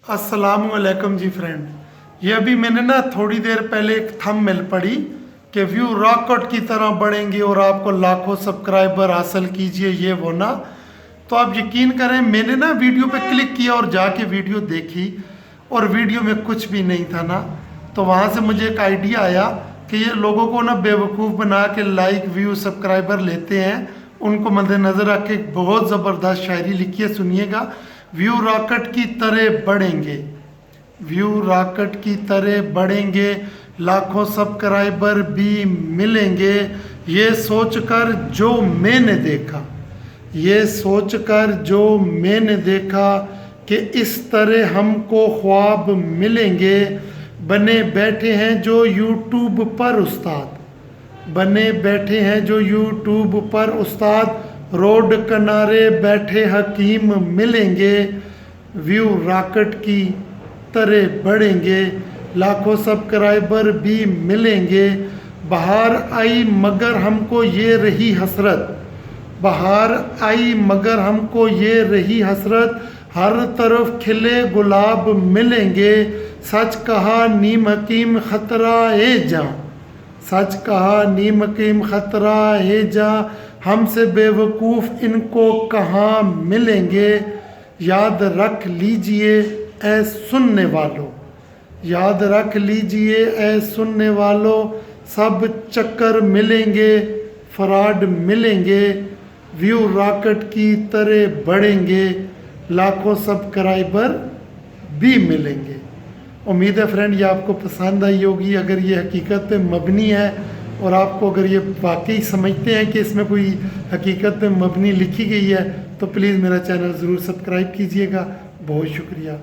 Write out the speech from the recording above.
अस्सलामुअलैकुम जी फ्रेंड, ये अभी मैंने ना थोड़ी देर पहले एक थंबनेल पढ़ी कि व्यू रॉकेट की तरह बढ़ेंगे और आपको लाखों सब्सक्राइबर हासिल कीजिए ये वो ना। तो आप यकीन करें, मैंने ना वीडियो पे क्लिक किया और जाके वीडियो देखी और वीडियो में कुछ भी नहीं था ना। तो वहाँ से मुझे एक आइडिया आया कि ये लोगों को ना बेवकूफ़ बना के लाइक व्यू सब्सक्राइबर लेते हैं। उनको मद्देनज़र रख के बहुत ज़बरदस्त शायरी लिखी है, सुनिएगा। व्यू रॉकेट की तरह बढ़ेंगे, व्यू रॉकेट की तरह बढ़ेंगे, लाखों सब्सक्राइबर भी मिलेंगे। ये सोचकर जो मैंने देखा, ये सोचकर जो मैंने देखा कि इस तरह हमको ख्वाब मिलेंगे। बने बैठे हैं जो यूट्यूब पर उस्ताद, बने बैठे हैं जो यूट्यूब पर उस्ताद, रोड किनारे बैठे हकीम मिलेंगे। व्यू रॉकेट की तरह बढ़ेंगे, लाखों सब्सक्राइबर भी मिलेंगे। बाहर आई मगर हमको ये रही हसरत, बाहर आई मगर हमको ये रही हसरत, हर तरफ खिले गुलाब मिलेंगे। सच कहा नीम हकीम खतरा है जा, सच कहा नीम हकीम खतरा है जा, हमसे बेवकूफ़ इनको कहाँ मिलेंगे। याद रख लीजिए ऐ सुनने वालों, याद रख लीजिए ऐ सुनने वालों, सब चक्कर मिलेंगे, फ्रॉड मिलेंगे। व्यू रॉकेट की तरह बढ़ेंगे, लाखों सब्सक्राइबर भी मिलेंगे। उम्मीद है फ्रेंड ये आपको पसंद आई होगी। अगर ये हकीकत पे मबनी है और आपको अगर ये वाकई समझते हैं कि इसमें कोई हकीकत पे मबनी लिखी गई है, तो प्लीज़ मेरा चैनल ज़रूर सब्सक्राइब कीजिएगा। बहुत शुक्रिया।